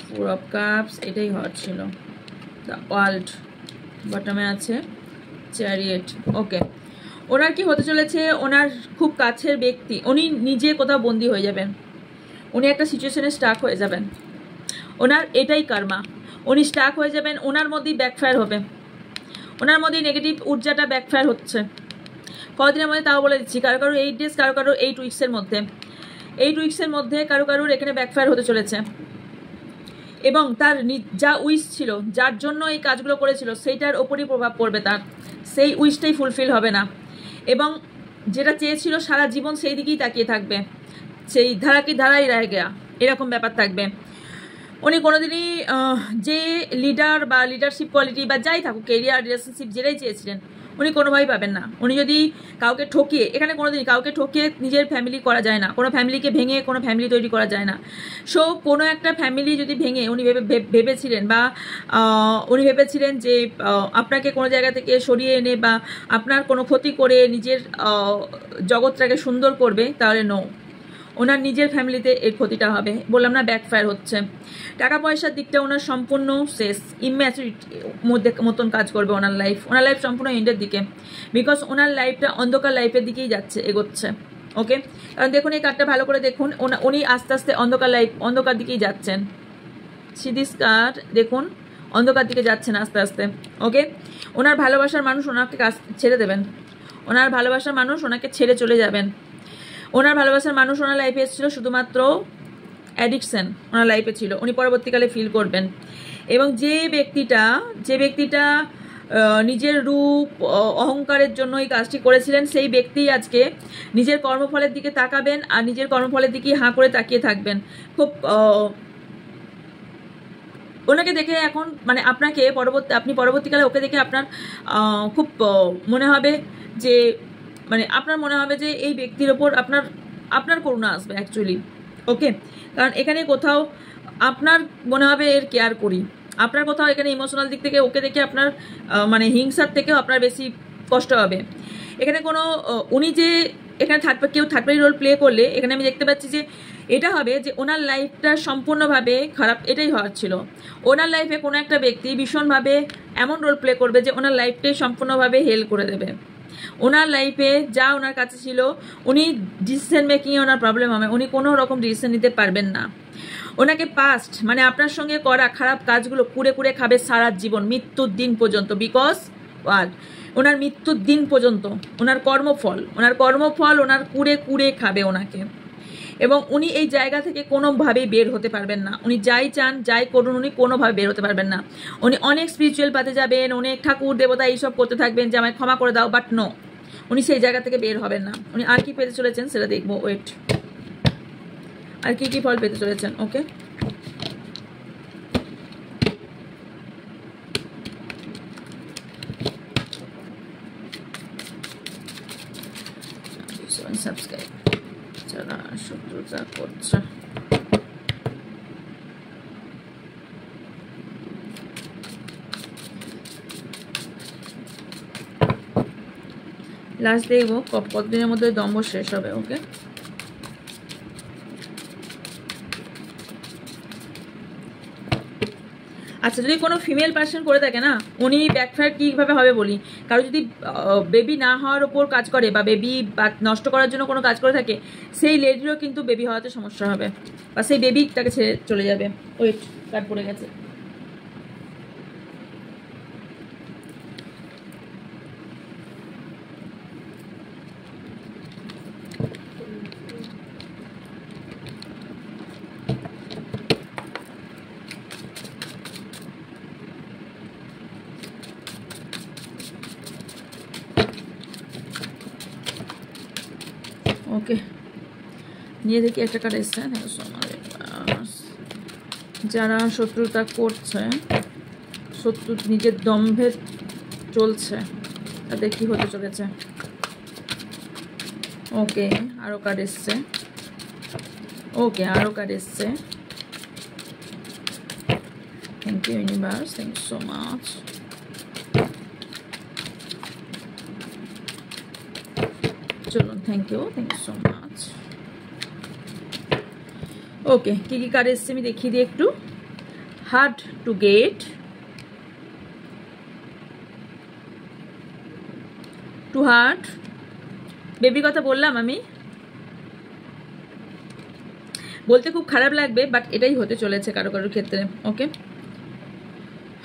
4 of Cups, এটাই হট ছিল। দ্য ওয়ার্ল্ড বটমে আছে, চ্যারিয়েট। ওকে, ওনার কি হতে চলেছে? ওনার খুব কাছের ব্যক্তি, উনি নিজে কোথাও বন্দী হয়ে যাবেন, উনি একটা সিচুয়েশনে স্টাক হয়ে যাবেন। ওনার এটাই কার্মা, উনি স্টাক হয়ে যাবেন, ওনার মধ্যেই ব্যাকফায়ার হবে, ওনার মধ্যেই নেগেটিভ ঊর্জাটা ব্যাকফায়ার হচ্ছে। কদিনের মধ্যে তাও বলে দিচ্ছি, কারো 8 ডেজ, কারো 8 উইক্সের মধ্যে, 8 উইক্সের মধ্যে কারোর এখানে ব্যাকফায়ার হতে চলেছে। এবং তার যা উইশ ছিল, যার জন্য এই কাজগুলো করেছিল, সেইটার ওপরই প্রভাব পড়বে তার, সেই উইশটাই ফুলফিল হবে না। এবং যেটা চেয়েছিল সারা জীবন সেই দিকেই তাকিয়ে থাকবে, সেই ধারা কি ধারাই রয়ে গেয়া, এরকম ব্যাপার থাকবে। উনি কোনোদিনই যে লিডার বা লিডারশিপ কোয়ালিটি বা যাই থাকুক, কেরিয়ার, রিলেশনশিপ যেটাই চেয়েছিলেন উনি কোনোভাবেই পাবেন না। উনি যদি কাউকে ঠকিয়ে, এখানে কোনোদিনই কাউকে ঠকিয়ে নিজের ফ্যামিলি করা যায় না, কোনো ফ্যামিলিকে ভেঙে কোনো ফ্যামিলি তৈরি করা যায় না। সো কোনো একটা ফ্যামিলি যদি ভেঙে উনি ভেবেছিলেন বা উনি ভেবেছিলেন যে আপনাকে কোনো জায়গা থেকে সরিয়ে এনে বা আপনার কোনো ক্ষতি করে নিজের জগৎটাকে সুন্দর করবে, তাহলে নো, ওনার নিজের ফ্যামিলিতে এর ক্ষতিটা হবে। বললাম না, ব্যাকফায়ার হচ্ছে। টাকা পয়সার দিকটা ওনার সম্পূর্ণ শেষ, ইম্যাচুরিটি মতন কাজ করবে ওনার লাইফ সম্পূর্ণ এন্ডের দিকে, বিকজ ওনার লাইফটা অন্ধকার লাইফের দিকেই যাচ্ছে, এগোচ্ছে। ওকে, কারণ দেখুন এই কার্ডটা ভালো করে দেখুন, উনি আস্তে আস্তে অন্ধকার দিকেই যাচ্ছেন। সিদিস কার্ড দেখুন, অন্ধকার দিকে যাচ্ছেন আস্তে আস্তে। ওকে, ওনার ভালোবাসার মানুষ ওনাকে ছেড়ে দেবেন, ওনার ভালোবাসার মানুষ ওনাকে ছেড়ে চলে যাবেন। ওনার ভালোবাসার মানুষ ওনার লাইফে এসেছিল শুধুমাত্র অ্যাডিকশন ওনার লাইফে ছিল, উনি পরবর্তীকালে ফিল করবেন। এবং যে ব্যক্তিটা নিজের রূপ অহংকারের জন্য এই কাজটি করেছিলেন, সেই ব্যক্তি আজকে নিজের কর্মফলের দিকে তাকাবেন আর নিজের কর্মফলের দিকেই হাঁ করে তাকিয়ে থাকবেন। খুব ওনাকে দেখে এখন মানে আপনি পরবর্তীকালে ওকে দেখে আপনার খুব মনে হবে যে মানে আপনার মনে হবে যে এই ব্যক্তির ওপর আপনার করুণা আসবে অ্যাকচুয়ালি। ওকে, কারণ এখানে কোথাও আপনার মনে হবে এর কেয়ার করি, আপনার কোথাও এখানে ইমোশনাল দিক থেকে ওকে দেখে আপনার মানে হিংসার থেকেও আপনার বেশি কষ্ট হবে। এখানে কোনো উনি যে এখানে কেউ থার্ড পার্টি রোল প্লে করলে এখানে আমি দেখতে পাচ্ছি যে এটা হবে যে ওনার লাইফটা সম্পূর্ণভাবে খারাপ, এটাই হওয়ার ছিল। ওনার লাইফে কোনো একটা ব্যক্তি ভীষণভাবে এমন রোল প্লে করবে যে ওনার লাইফটাই সম্পূর্ণভাবে হেল করে দেবে। ওনার লাইফে যা ওনার কাছে ছিল, উনি ডিসিশন মেকিংয়ে ওনার প্রবলেম হবে, উনি কোনো রকম ডিসিশন নিতে পারবেন না। ওনাকে পাস্ট মানে আপনার সঙ্গে করা খারাপ কাজগুলো কুড়ে কুড়ে খাবে সারা জীবন, মৃত্যুর দিন পর্যন্ত। বিকজ ওনার মৃত্যুর দিন পর্যন্ত ওনার কর্মফল ওনার কুড়ে কুড়ে খাবে ওনাকে। এবং উনি এই জায়গা থেকে কোনোভাবেই বের হতে পারবেন না। উনি যাই চান যাই করুন, উনি কোনোভাবে বের হতে পারবেন না। উনি অনেক স্পিরিচুয়াল পাতে যাবেন, অনেক ঠাকুর দেবতা এইসব করতে থাকবেন যে আমায় ক্ষমা করে দাও, বাট নো, উনি সেই জায়গা থেকে বের হবেন না। উনি আর কি পেতে চলেছেন সেটা দেখবো, ওয়েট, আর কি কি ফল পেতে চলেছেন। ওকে, সাবস্ক্রাইব যারা শত্রুতা করছে। লাস্ট দেখবো কতদিনের মধ্যে দম্ভ শেষ হবে। ওকে, আচ্ছা, যদি কোনো ফিমেল পার্সন করে থাকে না, উনি ব্যাকফায়ার কীভাবে হবে বলি। কারো যদি বেবি না হওয়ার ওপর কাজ করে বা বেবি নষ্ট করার জন্য কোনো কাজ করে থাকে, সেই লেডিরও কিন্তু বেবি হওয়াতে সমস্যা হবে বা সেই বেবি তাকে ছেড়ে চলে যাবে। ওয়েট, কাট পড়ে গেছে। ওকে, নিয়ে দেখি একটা কার্ড এসছে। যারা শত্রুতা করছে, শত্রু নিজের দম্ভে চলছে, তাদের কি হতে চলেছে। ওকে, আরও কার্ড এসছে। ওকে, আরও কার্ড এসছে। Thank you universe, thank you so much. চলুন, thank you so much. Okay, কি কি কার্ড এসছে আমি দেখিয়ে দিই একটু। Hard to get, to heart, বেবির কথা বললাম আমি, বলতে খুব খারাপ লাগবে বাট এটাই হতে চলেছে কারো কারোর ক্ষেত্রে। ওকে,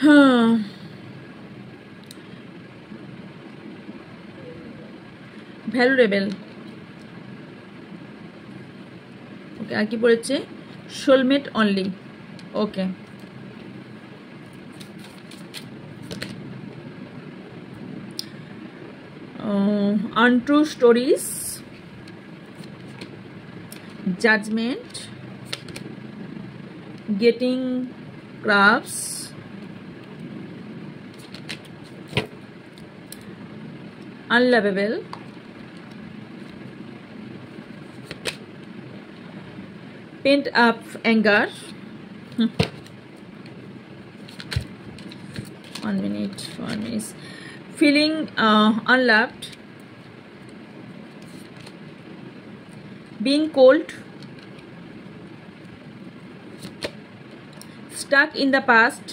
হ্যাঁ, ভ্যালুরেবল। ওকে, আর কি পড়েছে, soulmate only. Okay, untrue stories, judgement, getting crafts, unlovable, pent up anger, 1 minute, feeling unloved, being cold, stuck in the past,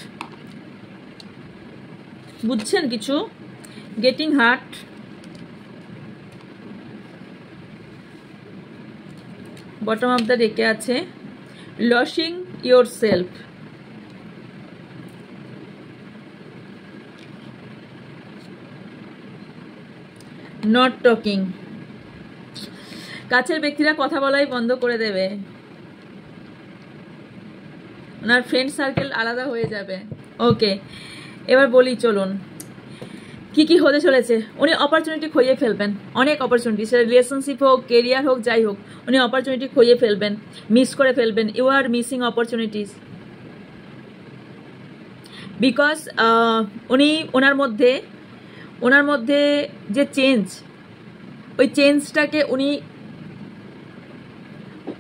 বুঝছেন কিছু, getting hurt, bottom of the deck আছে losing yourself, not talking, কাছের ব্যক্তিরা কথা বলাই বন্ধ করে দেবে, ওনার ফ্রেন্ড সার্কেল আলাদা হয়ে যাবে। ওকে, এবার বলি চলুন কি কি হতে চলেছে। উনি অপরচুনিটি খুঁজে ফেলবেন, অনেক অপরচুনিটি, সেটা রিলেশনশিপ হোক, কেরিয়ার হোক, যাই হোক, উনি অপরচুনিটি খুঁজে ফেলবেন, মিস করে ফেলবেন। You are missing opportunities because উনি ওনার মধ্যে যে চেঞ্জ, ওই চেঞ্জটাকে উনি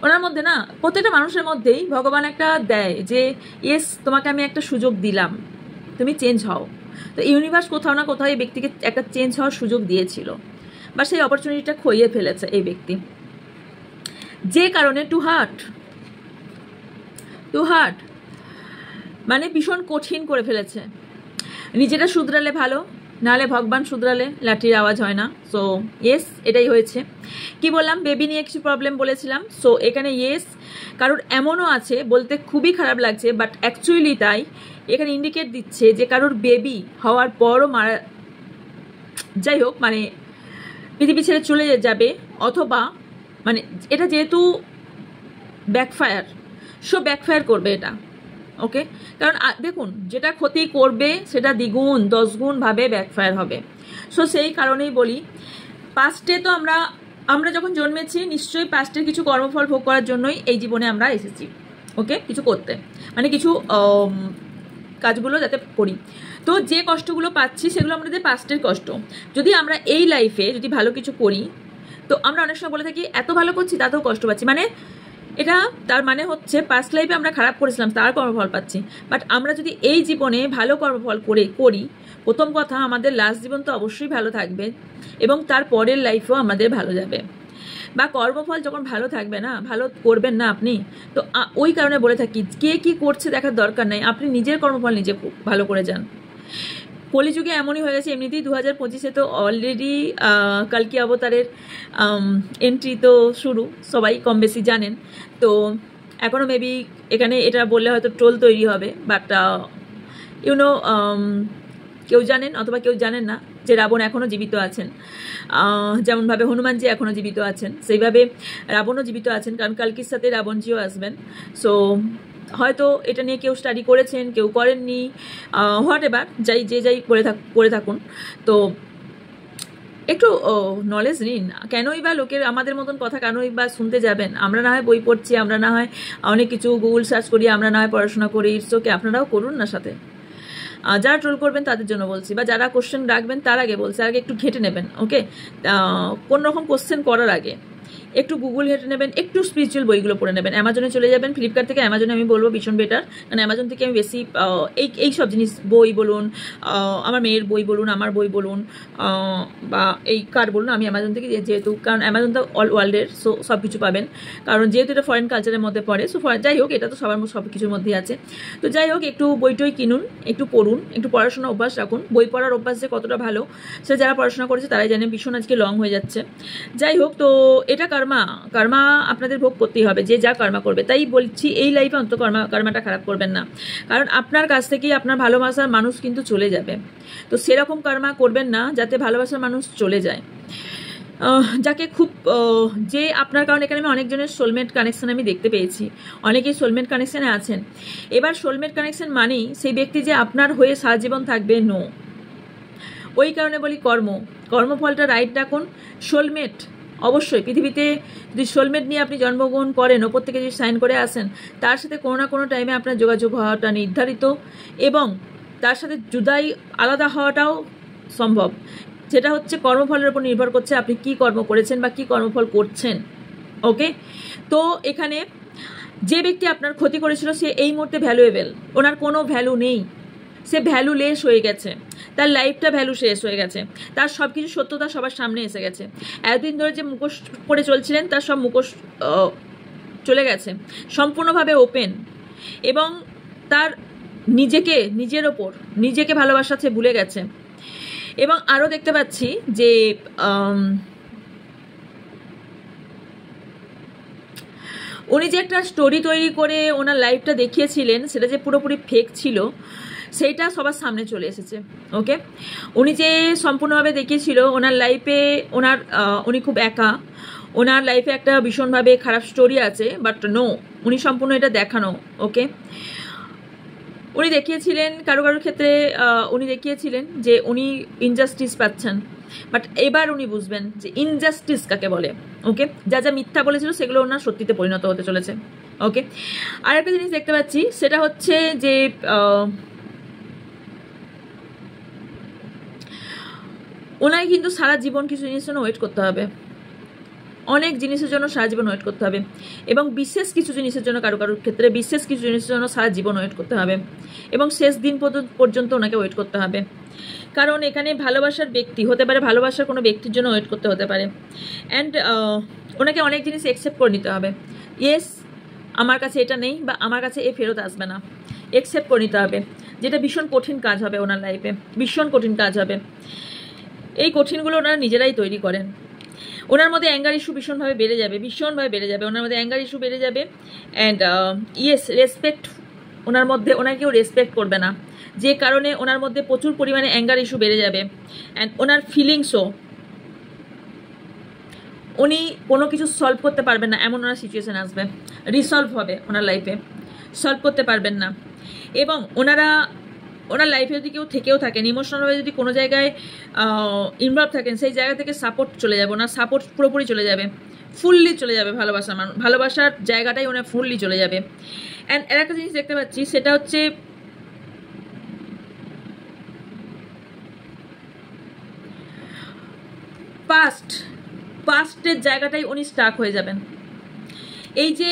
ওনার মধ্যে না, প্রত্যেকটা মানুষের মধ্যেই ভগবান একটা দেয় যে ইয়েস তোমাকে আমি একটা সুযোগ দিলাম, তুমি চেঞ্জ হও। তো ইউনিভার্স কোথাও না কোথাও এই ব্যক্তিকে একটা চেঞ্জ হওয়ার সুযোগ দিয়েছিল, বা সেই অপরচুনিটিটা খইয়ে ফেলেছে এই ব্যক্তি, যে কারণে টু হার্ট মানে ভীষণ কঠিন করে ফেলেছে। নিজেটা শুধরালে ভালো, নাহলে ভগবান শুধরালে লাঠির আওয়াজ হয় না। সো ইয়েস, এটাই হয়েছে। কি বললাম, বেবি নিয়ে কিছু প্রবলেম বলেছিলাম। সো এখানে ইয়েস, কারোর এমনও আছে, বলতে খুবই খারাপ লাগছে বাট অ্যাকচুয়ালি তাই, এখানে ইন্ডিকেট দিচ্ছে যে কারোর বেবি হওয়ার পরও মারা, যাই হোক, মানে পৃথিবী ছেড়ে চলে যাবে, অথবা মানে এটা যেহেতু ব্যাকফায়ার, ব্যাকফায়ার করবে এটা। ওকে, কারণ দেখুন যেটা ক্ষতি করবে সেটা দ্বিগুণ 10 গুণ ভাবে ব্যাকফায়ার হবে। সো সেই কারণেই বলি, পাস্টে তো আমরা যখন জন্মেছি নিশ্চয়ই পাস্টের কিছু কর্মফল ভোগ করার জন্যই এই জীবনে আমরা এসেছি। ওকে, কিছু করতে, মানে কিছু কাজগুলো যাতে করি। তো যে কষ্টগুলো পাচ্ছি সেগুলো আমাদের পাস্টের কষ্ট। যদি আমরা এই লাইফে যদি ভালো কিছু করি, তো আমরা অনেক সময় বলে থাকি এত ভালো করছি তাতেও কষ্ট পাচ্ছি, মানে এটা তার মানে হচ্ছে পাস্ট লাইফে আমরা খারাপ করেছিলাম তার কর্মফল পাচ্ছি। বাট আমরা যদি এই জীবনে ভালো কর্মফল করি, প্রথম কথা আমাদের লাস্ট জীবন তো অবশ্যই ভালো থাকবে, এবং তার পরের লাইফও আমাদের ভালো যাবে। বা কর্মফল যখন ভালো থাকবে না, ভালো করবেন না আপনি, তো ওই কারণে বলে থাকি কে কি করছে দেখার দরকার নাই, আপনি নিজের কর্মফল নিজে ভালো করে যান। কলিযুগে এমনই হয়ে গেছে, এমনিতেই 2025-এ তো অলরেডি কালকি অবতারের এন্ট্রি তো শুরু, সবাই কম বেশি জানেন। তো এখনও মেবি এখানে এটা বললে হয়তো ট্রোল তৈরি হবে, বাট ইউনো কেউ জানেন অথবা কেউ জানেন না যে রাবণ এখনও জীবিত আছেন। যেমনভাবে হনুমানজি এখনও জীবিত আছেন, সেইভাবে রাবণও জীবিত আছেন, কারণ কালকির সাথে রাবণজিও আসবেন। সো হয়তো এটা নিয়ে কেউ স্টাডি করেছেন, কেউ করেননি, হোয়াট এভার, যাই করে থাকুন। তো একটু নলেজ নিন, কেনই বা লোকের আমাদের মতন কথা কেনই বা শুনতে যাবেন। আমরা না হয় বই পড়ছি, আমরা না হয় অনেক কিছু গুগল সার্চ করি, আমরা না হয় পড়াশোনা করি, ইটস ওকে, আপনারাও করুন না সাথে। যারা ট্রোল করবেন তাদের জন্য বলছি, বা যারা কোশ্চেন রাখবেন তার আগে বলছি, আগে একটু ঘেটে নেবেন। ওকে, কোন রকম কোশ্চেন করার আগে একটু গুগল ঘেটে নেবেন, একটু স্পিরিচুয়াল বইগুলো পড়ে নেবেন। অ্যামাজনে চলে যাবেন, ফ্লিপকার্ট থেকে অ্যামাজনে আমি বলবো ভীষণ বেটার, কারণ অ্যামাজন থেকে আমি বেশি এই সব জিনিস, বই বলুন, আমার মেয়ের বই বলুন, আমার বই বলুন, বা এই কার বলুন, আমি অ্যামাজন থেকে, যেহেতু কারণ অ্যামাজন তো অল ওয়ার্ল্ডের, সো সব কিছু পাবেন, কারণ যেহেতু এটা ফরেন কালচারের মধ্যে পড়ে। সো যাই হোক, এটা তো সবার সব কিছুর মধ্যেই আছে। তো যাই হোক, একটু বইটই কিনুন, একটু পড়ুন, একটু পড়াশোনার অভ্যাস রাখুন। বই পড়ার অভ্যাস যে কতটা ভালো সেটা যারা পড়াশোনা করেছে তারাই জানে। ভীষণ আজকে লং হয়ে যাচ্ছে। যাই হোক, তো এটা কর্মা আপনাদের ভোগ করতেই হবে, যে যা কর্মা করবে। তাই বলছি এই লাইফে অন্তত কর্মাটা খারাপ করবেন না, কারণ আপনার কাছ থেকেই আপনার ভালোবাসার মানুষ কিন্তু চলে যাবে। তো সেরকম কর্মা করবেন না যাতে ভালোবাসার মানুষ চলে যায়, যাকে খুব যে আপনার, কারণ এখানে আমি অনেকজনের সোলমেট কানেকশন আমি দেখতে পেয়েছি, অনেকেই সোলমেট কানেকশনে আছেন। এবার সোলমেট কানেকশন মানেই সেই ব্যক্তি যে আপনার হয়ে সারা জীবন থাকবে, ওই কারণে বলি কর্মফলটা রাইট রাখুন। সোলমেট অবশ্যই পৃথিবীতে যদি সোলমেট নিয়ে আপনি জন্মগ্রহণ করেন, ওপর থেকে যদি সাইন করে আসেন, তার সাথে কোনো না কোনো টাইমে আপনার যোগাযোগ হওয়াটা নির্ধারিত, এবং তার সাথে জুদাই আলাদা হওয়াটাও সম্ভব। যেটা হচ্ছে কর্মফলের উপর নির্ভর করছে আপনি কি কর্ম করেছেন বা কি কর্মফল করছেন। ওকে, তো এখানে যে ব্যক্তি আপনার ক্ষতি করেছিল সে এই মুহূর্তে ভ্যালুয়েবল, ওনার কোনো ভ্যালু নেই, সে ভ্যালুলেস হয়ে গেছে, তার লাইফটা ভ্যালু শেষ হয়ে গেছে, তার সব কিছু সত্যতা সবার সামনে এসে গেছে। এতদিন ধরে যে মুখোশ পরে চলছিলেন তার সব মুখোশ চলে গেছে, সম্পূর্ণভাবে ওপেন, এবং তার নিজের ওপর নিজেকে ভালোবাসা সে ভুলে গেছে। এবং আরও দেখতে পাচ্ছি যে উনি যে একটা স্টোরি তৈরি করে ওনার লাইফটা দেখিয়েছিলেন সেটা যে পুরোপুরি ফেক ছিল সেইটা সবার সামনে চলে এসেছে। ওকে, উনি যে সম্পূর্ণভাবে দেখিয়েছিল ওনার লাইফে উনি খুব একা, ওনার লাইফে একটা ভীষণভাবে খারাপ স্টোরি আছে, বাট নো, উনি সম্পূর্ণ এটা দেখানো। ওকে, উনি দেখিয়েছিলেন কারোর ক্ষেত্রে উনি দেখিয়েছিলেন যে উনি ইনজাস্টিস পাচ্ছেন, বাট এবার উনি বুঝবেন যে ইনজাস্টিস কাকে বলে। ওকে, যা যা মিথ্যা বলেছিল সেগুলো ওনার সত্যিতে পরিণত হতে চলেছে। ওকে, আর একটা জিনিস দেখতে পাচ্ছি সেটা হচ্ছে যে ওনাকে কিন্তু সারা জীবন কিছু জিনিসের জন্য ওয়েট করতে হবে, অনেক জিনিসের জন্য সারা জীবন ওয়েট করতে হবে, এবং বিশেষ কিছু জিনিসের জন্য কারোর ক্ষেত্রে বিশেষ কিছু জিনিসের জন্য সারা জীবন ওয়েট করতে হবে, এবং শেষ দিন পর্যন্ত ওনাকে ওয়েট করতে হবে। কারণ এখানে ভালোবাসার ব্যক্তি হতে পারে, ভালোবাসার কোনো ব্যক্তির জন্য ওয়েট করতে হতে পারে, অ্যান্ড ওনাকে অনেক জিনিস অ্যাকসেপ্ট করে নিতে হবে। ইয়েস, আমার কাছে এটা নেই বা আমার কাছে এ ফেরত আসবে না, অ্যাকসেপ্ট করে নিতে হবে, যেটা ভীষণ কঠিন কাজ হবে ওনার লাইফে, ভীষণ কঠিন কাজ হবে। এই কঠিনগুলো ওনারা নিজেরাই তৈরি করেন। ওনার মধ্যে অ্যাঙ্গার ইস্যু ভীষণভাবে বেড়ে যাবে, ভীষণভাবে বেড়ে যাবে, ওনার মধ্যে অ্যাঙ্গার ইস্যু বেড়ে যাবে, অ্যান্ড ইয়েস, রেসপেক্ট ওনার মধ্যে, ওনাকে কেউ রেসপেক্ট করবে না, যে কারণে ওনার মধ্যে প্রচুর পরিমাণে অ্যাঙ্গার ইস্যু বেড়ে যাবে, অ্যান্ড ওনার ফিলিংসও, উনি কোনো কিছু সলভ করতে পারবেন না এমন ওনার সিচুয়েশন আসবে, রিসলভ হবে ওনার লাইফে, সলভ করতে পারবেন না। এবং ওনার লাইফে যদি কেউ থেকেও থাকেন, ইমোশনালভাবে যদি কোনো জায়গায় ইনভলভ থাকেন, সেই জায়গা থেকে সাপোর্ট চলে যাবে, ওনার সাপোর্ট পুরোপুরি চলে যাবে, ফুললি চলে যাবে, ভালোবাসার জায়গাটাই ওনার ফুললি চলে যাবে। অ্যান্ড আর একটা জিনিস দেখতে পাচ্ছি সেটা হচ্ছে পাস্টের জায়গাটাই উনি স্টাক হয়ে যাবেন। এই যে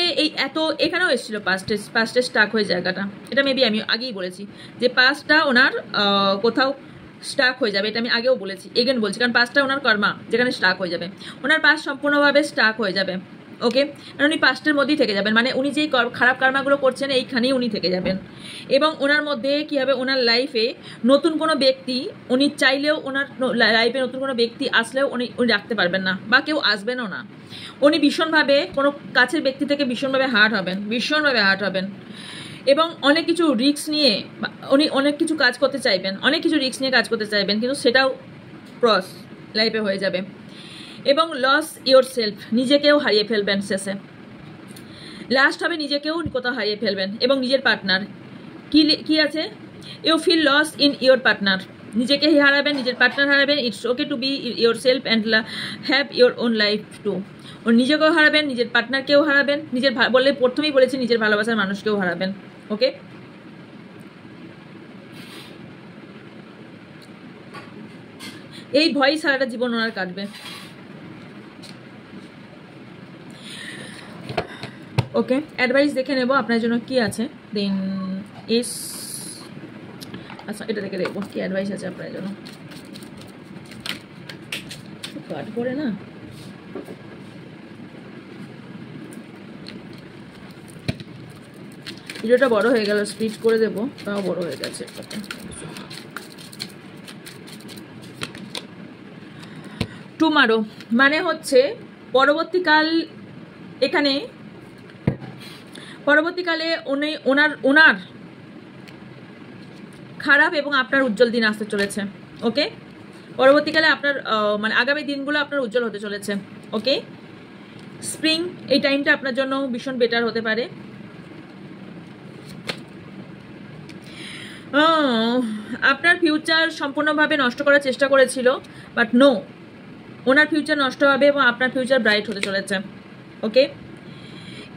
এখানেও এসেছিল পাস্টের স্টাক হয়ে জায়গাটা, এটা মেবি আমি আগেই বলেছি যে পাস্টটা ওনার কোথাও স্টাক হয়ে যাবে, এটা আমি আগেও বলেছি, এগেন বলছি, কারণ পাস্টটা ওনার কর্মা যেখানে স্টাক হয়ে যাবে, ওনার পাস্ট সম্পূর্ণভাবে স্টাক হয়ে যাবে। ওকে, কারণ উনি পাস্টের মধ্যেই থেকে যাবেন, মানে উনি যেই খারাপ কর্মাগুলো করছেন এইখানেই উনি থেকে যাবেন। এবং ওনার মধ্যে কী হবে, ওনার লাইফে নতুন কোনো ব্যক্তি উনি চাইলেও, ওনার লাইফে নতুন কোনো ব্যক্তি আসলেও উনি রাখতে পারবেন না, বা কেউ আসবেনও না। উনি ভীষণভাবে কোনো কাছের ব্যক্তি থেকে ভীষণভাবে হার্ট হবেন, এবং অনেক কিছু রিস্ক নিয়ে উনি অনেক কিছু কাজ করতে চাইবেন, অনেক কিছু রিস্ক নিয়ে কাজ করতে চাইবেন, কিন্তু সেটাও ক্রস লাইফে হয়ে যাবে। এবং লস ইয়োর সেলফ, নিজেকেও হারিয়ে ফেলবেন শেষে, লাস্ট হবে নিজেকেও কোথাও হারিয়ে ফেলবেন। এবং নিজের পার্টনার কি আছে, you feel loss in your partner, নিজেকে হারাবেন, নিজের পার্টনার হারাবেন। It's okay to be yourself and have your own life too. ও নিজেকেও হারাবেন, নিজের পার্টনারকেও হারাবেন, প্রথমেই বলেছি নিজের ভালোবাসার মানুষকেও হারাবেন। ওকে, এই ভয়ই সারাটা জীবন ওনার কাটবে। ওকে, অ্যাডভাইস দেখে নেব আপনার জন্য কি আছে, দেন আচ্ছা এটা দেখে দেখবো কি অ্যাডভাইস আছে আপনার জন্য। কাট পড়ে না, ভিডিওটা বড় হয়ে গেল, স্পিড করে দেবো, তাও বড় হয়ে গেছে। টুমারো মানে হচ্ছে পরবর্তীকালে ওনার খারাপ এবং আপনার উজ্জ্বল দিন আসতে চলেছে। ওকে, পরবর্তীকালে আপনার মানে আগামী দিনগুলো আপনার উজ্জ্বল হতে চলেছে। ওকে, স্প্রিং এই টাইমটা আপনার জন্য ভীষণ বেটার হতে পারে। আপনার ফিউচার সম্পূর্ণভাবে নষ্ট করার চেষ্টা করেছিল, বাট নো, ওনার ফিউচার নষ্ট হবে এবং আপনার ফিউচার ব্রাইট হতে চলেছে। Okay,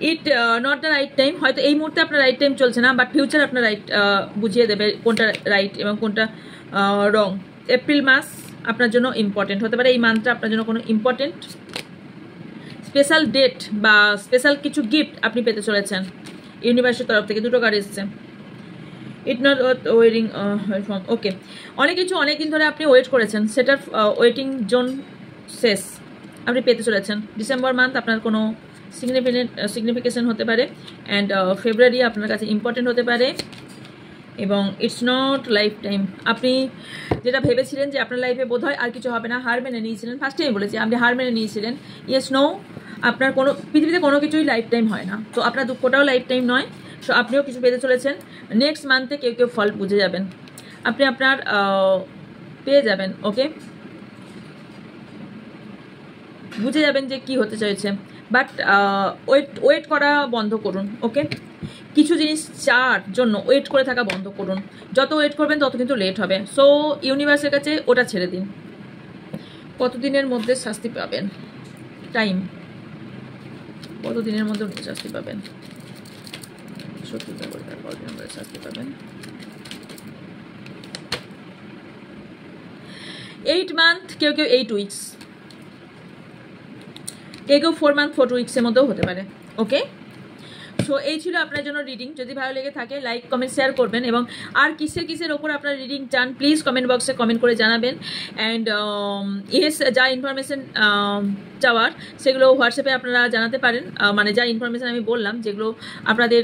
it not the right time, হয়তো এই মুহূর্তে আপনার রাইট টাইম চলছে না, বাট ফিউচার আপনার রাইট বুঝিয়ে দেবে কোনটা রাইট এবং কোনটা রং। এপ্রিল মাস আপনার জন্য ইম্পর্টেন্ট হতে পারে, এই মান্থটা আপনার জন্য কোনো ইম্পর্টেন্ট স্পেশাল ডেট বা স্পেশাল কিছু গিফট আপনি পেতে চলেছেন ইউনিভার্সের তরফ থেকে। দুটো কার্ড এসছে, ইট নট ওয়েটিং ফ্রম। ওকে, অনেক কিছু অনেকদিন ধরে আপনি ওয়েট করেছেন, সেটার ওয়েটিং জোন শেষ, আপনি পেতে চলেছেন। ডিসেম্বর মান্থ আপনার কোনো সিগনিফিকেশন হতে পারে, অ্যান্ড ফেব্রুয়ারি আপনার কাছে ইম্পর্টেন্ট হতে পারে, এবং ইটস নট লাইফ টাইম। আপনি যেটা ভেবেছিলেন যে আপনার লাইফে বোধ হয় আর কিছু হবে না, হার মেনে নিয়েছিলেন, ফার্স্টে আমি বলেছি আপনি হার মেনে নিয়েছিলেন। ইয়েস নো, আপনার কোনো পৃথিবীতে কোনো কিছুই লাইফ টাইম হয় না, তো আপনার দুঃখটাও লাইফ টাইম নয়। সো আপনিও কিছু পেতে চলেছেন নেক্সট মান্থে, কেউ কেউ ফল বুঝে যাবেন, আপনি আপনার পেয়ে যাবেন। ওকে, বুঝে যাবেন যে কি হতে চাইছে, বাট ওয়েট করা বন্ধ করুন। ওকে, কিছু জিনিস চার জন্য ওয়েট করে থাকা বন্ধ করুন, যত ওয়েট করবেন তত কিন্তু লেট হবে। সো ইউনিভার্সের কাছে ওটা ছেড়ে দিন। কতদিনের মধ্যে শাস্তি পাবেন, টাইম কতদিনের মধ্যে শাস্তি পাবেন, সত্যি কতদিনের মধ্যে শাস্তি পাবেন। 8 মান্থ, কেউ কেউ 8 উইকস, কেউ কেউ 4 মান্থ 4 উইক্সের মধ্যেও হতে পারে। ওকে, সো এই ছিল আপনার জন্য রিডিং। যদি ভালো লেগে থাকে লাইক কমেন্ট শেয়ার করবেন, এবং আর কিসের ওপর আপনার রিডিং চান প্লিজ কমেন্ট বক্সে কমেন্ট করে জানাবেন। অ্যান্ড ইয়েস, যা ইনফরমেশন চাওয়ার সেগুলো হোয়াটসঅ্যাপে আপনারা জানাতে পারেন, মানে যা ইনফরমেশন আমি বললাম, যেগুলো আপনাদের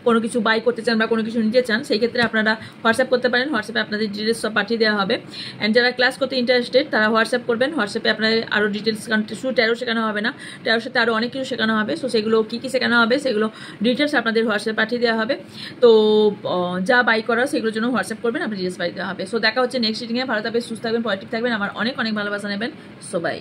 কোনো কিছু বাই করতে চান বা কোনো কিছু নিতে চান, সেই ক্ষেত্রে আপনারা হোয়াটসঅ্যাপ করতে পারেন। হোয়াটসঅ্যাপে আপনাদের ডিটেলস সব পাঠিয়ে দেওয়া হবে। অ্যান্ড যারা ক্লাস করতে ইন্টারেস্টেড তারা হোয়াটসঅ্যাপ করবেন, হোয়াটসঅ্যাপে আপনাদের আরও ডিটেলস, শুধু ট্যারো শেখানো হবে না, ট্যারোর সাথে আরও অনেক কিছু শেখানো হবে। সো সেগুলো কী কী শেখানো হবে সেগুলো ডিটেলস আপনাদের হোয়াটসঅ্যাপে পাঠিয়ে দেওয়া হবে। তো যা বাই করা সেগুলোর জন্য হোয়াটসঅ্যাপ করবেন, আপনি ডিটেলস পাঠিয়ে দেওয়া হবে। সো দেখা হচ্ছে নেক্সট রিডিংয়ে। ভালো থাকবেন, সুস্থ থাকবেন, পজিটিভ থাকবেন, আমার অনেক অনেক ভালোবাসা নেবেন। So by.